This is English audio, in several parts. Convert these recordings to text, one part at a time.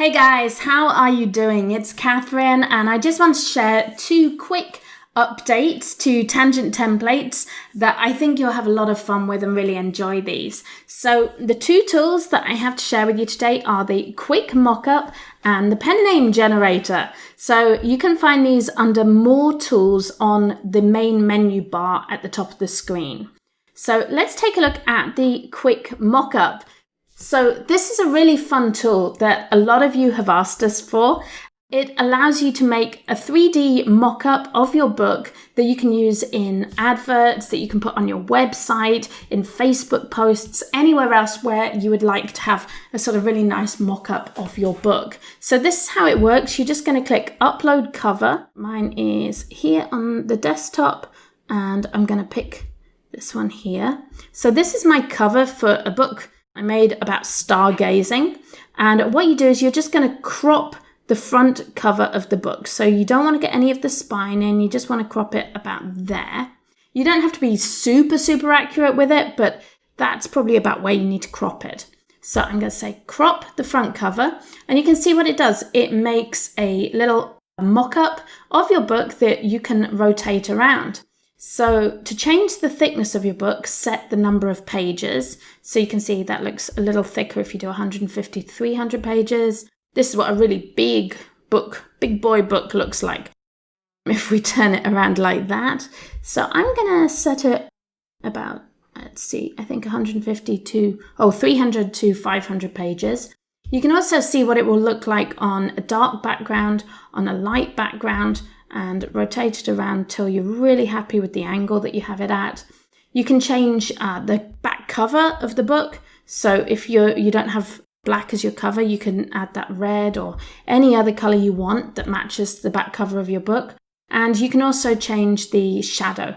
Hey guys, how are you doing? It's Katharyne, and I just want to share 2 quick updates to tangent templates that I think you'll have a lot of fun with and really enjoy these. So the 2 tools that I have to share with you today are the quick mockup and the pen name generator. So you can find these under more tools on the main menu bar at the top of the screen. So let's take a look at the quick mockup. So this is a really fun tool that a lot of you have asked us for. It allows you to make a 3D mock-up of your book that you can use in adverts, that you can put on your website, in Facebook posts, anywhere else where you would like to have a sort of really nice mock-up of your book. So this is how it works. You're just going to click Upload Cover. Mine is here on the desktop, and I'm going to pick this one here. So this is my cover for a book I made about stargazing. And what you do is you're just going to crop the front cover of the book. So you don't want to get any of the spine in, you just want to crop it about there. You don't have to be super accurate with it, but that's probably about where you need to crop it. So I'm going to say crop the front cover, and you can see what it does. It makes a little mock-up of your book that you can rotate around. So to change the thickness of your book, set the number of pages. So you can see that looks a little thicker if you do 150 to 300 pages. This is what a really big boy book looks like if we turn it around like that. So I'm going to set it about, let's see, I think 300 to 500 pages. You can also see what it will look like on a dark background, on a light background, and rotate it around till you're really happy with the angle that you have it at. You can change the back cover of the book. So if you don't have black as your cover, you can add that red or any other color you want that matches the back cover of your book. And you can also change the shadow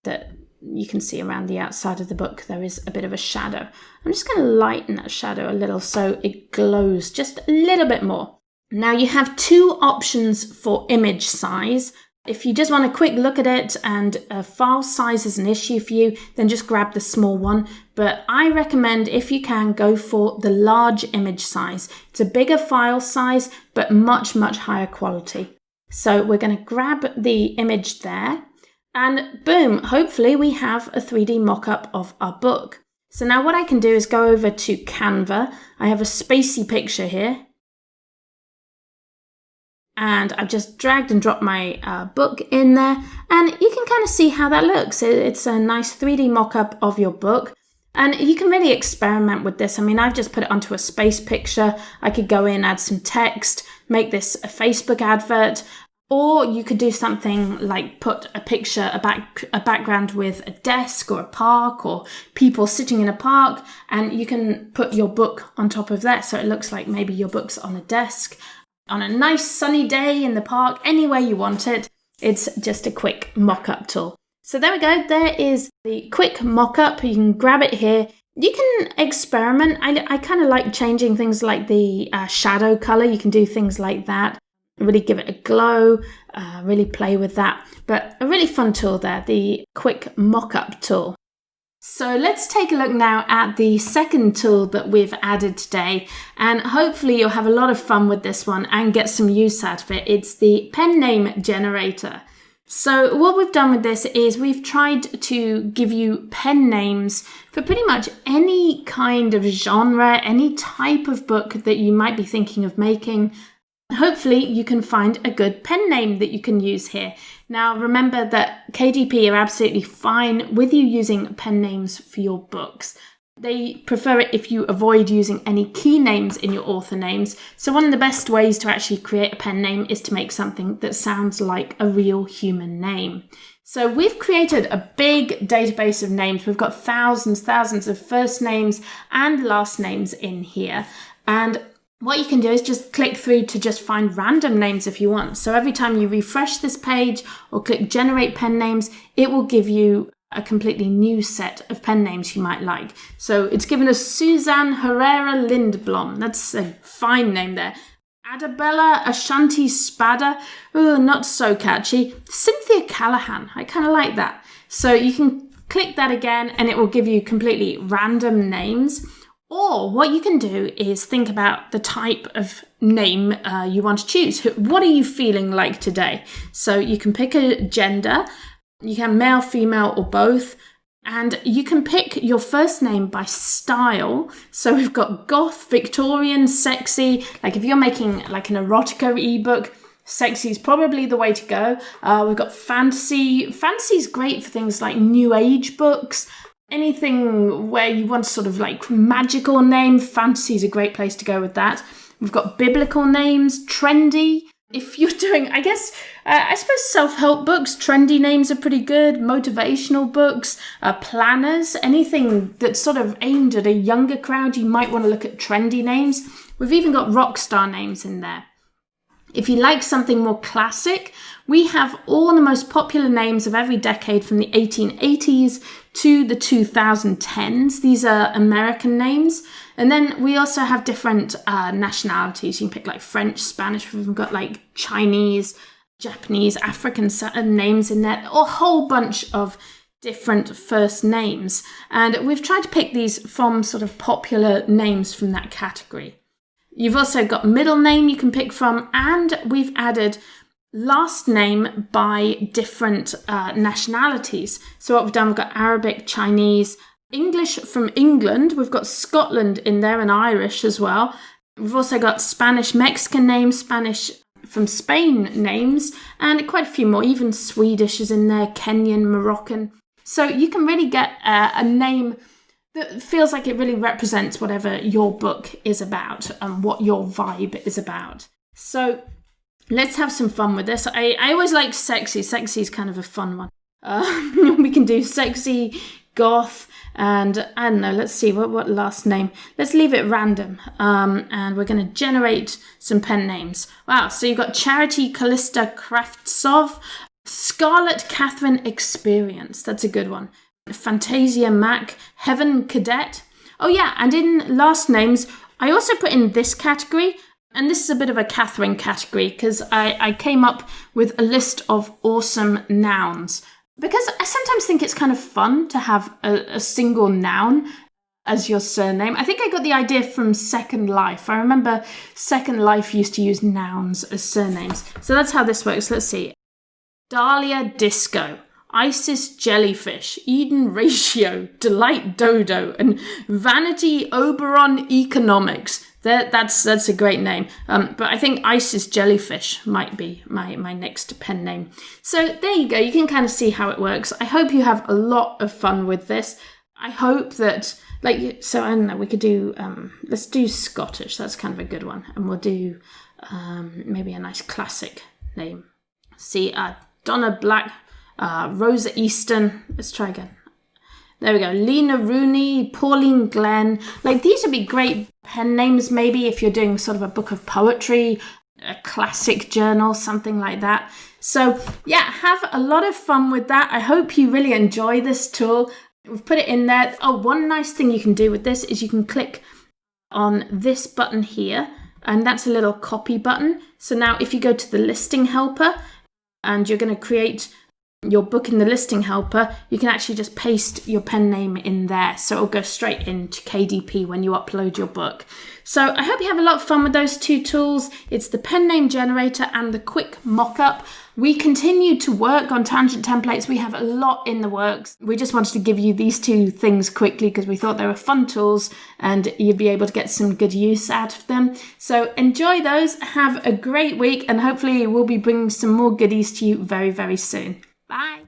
that you can see around the outside of the book. There is a bit of a shadow. I'm just going to lighten that shadow a little so it glows just a little bit more. Now you have 2 options for image size. If you just want a quick look at it and a file size is an issue for you, then just grab the small one. But I recommend, if you can, go for the large image size. It's a bigger file size, but much higher quality. So we're going to grab the image there, and boom, hopefully we have a 3D mock-up of our book. So now what I can do is go over to Canva. I have a spacey picture here. And I've just dragged and dropped my book in there, and you can kind of see how that looks. It's a nice 3D mock-up of your book, and you can really experiment with this. I mean, I've just put it onto a space picture. I could go in, add some text, make this a Facebook advert, or you could do something like put a picture, a background with a desk or a park or people sitting in a park, and you can put your book on top of that. So it looks like maybe your book's on a desk, on a nice sunny day in the park, anywhere you want it. It's just a quick mock-up tool. So there we go. There is the quick mock-up. You can grab it here. You can experiment. I kind of like changing things like the shadow color. You can do things like that. Really give it a glow, really play with that. But a really fun tool there, the quick mock-up tool. So let's take a look now at the second tool that we've added today, and hopefully you'll have a lot of fun with this one and get some use out of it. It's the pen name generator. So what we've done with this is we've tried to give you pen names for pretty much any kind of genre, any type of book that you might be thinking of making. Hopefully you can find a good pen name that you can use here. Now remember that KDP are absolutely fine with you using pen names for your books. They prefer it if you avoid using any key names in your author names. So one of the best ways to actually create a pen name is to make something that sounds like a real human name. So we've created a big database of names. We've got thousands of first names and last names in here. And what you can do is just click through to just find random names if you want. So every time you refresh this page or click generate pen names, it will give you a completely new set of pen names you might like. So it's given us Suzanne Herrera Lindblom. That's a fine name there. Adabella Ashanti Spada. Oh, not so catchy. Cynthia Callahan. I kind of like that. So you can click that again and it will give you completely random names. Or what you can do is think about the type of name you want to choose. What are you feeling like today? So you can pick a gender, you can male, female, or both. And you can pick your first name by style. So we've got goth, Victorian, sexy. Like if you're making like an erotica ebook, sexy is probably the way to go. We've got fantasy. Fantasy is great for things like new age books. Anything where you want sort of like magical name, fantasy is a great place to go with that. We've got biblical names, trendy. If you're doing, I suppose self-help books, trendy names are pretty good. Motivational books, planners, anything that's sort of aimed at a younger crowd, you might want to look at trendy names. We've even got rock star names in there. If you like something more classic, we have all the most popular names of every decade from the 1880s to the 2010s. These are American names. And then we also have different nationalities. You can pick like French, Spanish. We've got like Chinese, Japanese, African names in there. A whole bunch of different first names. And we've tried to pick these from sort of popular names from that category. You've also got middle name you can pick from, and we've added last name by different nationalities. So what we've done, we've got Arabic, Chinese, English from England. We've got Scotland in there and Irish as well. We've also got Spanish, Mexican names, Spanish from Spain names, and quite a few more. Even Swedish is in there, Kenyan, Moroccan. So you can really get a name that feels like it really represents whatever your book is about and what your vibe is about. So let's have some fun with this. I always like sexy. Sexy is kind of a fun one. We can do sexy, goth, and I don't know, let's see, what last name? Let's leave it random. And we're going to generate some pen names. Wow, so you've got Charity Callista Kraftsov, Scarlet Katharyne Experience. That's a good one. Fantasia Mac, Heaven Cadet. Oh yeah, and in last names, I also put in this category, and this is a bit of a Katharyne category because I came up with a list of awesome nouns. Because I sometimes think it's kind of fun to have a single noun as your surname. I think I got the idea from Second Life. I remember Second Life used to use nouns as surnames. So that's how this works. Let's see. Dahlia Disco, Isis Jellyfish, Eden Ratio, Delight Dodo, and Vanity Oberon Economics. That's a great name. But I think Isis Jellyfish might be my next pen name. So there you go. You can kind of see how it works. I hope you have a lot of fun with this. I hope that, so I don't know, we could do, let's do Scottish. That's kind of a good one. And we'll do maybe a nice classic name. See, Donna Black, Rosa Easton. Let's try again. There we go. Lena Rooney, Pauline Glenn. These would be great pen names maybe if you're doing sort of a book of poetry, a classic journal, something like that. So yeah, have a lot of fun with that. I hope you really enjoy this tool. We've put it in there. Oh, one nice thing you can do with this is you can click on this button here, and that's a little copy button. So now if you go to the listing helper and you're going to create your book in the listing helper, you can actually just paste your pen name in there. So it'll go straight into KDP when you upload your book. So I hope you have a lot of fun with those two tools. It's the pen name generator and the quick mock-up. We continue to work on tangent templates. We have a lot in the works. We just wanted to give you these two things quickly because we thought they were fun tools and you'd be able to get some good use out of them. So enjoy those. Have a great week, and hopefully we'll be bringing some more goodies to you very, very soon. Bye.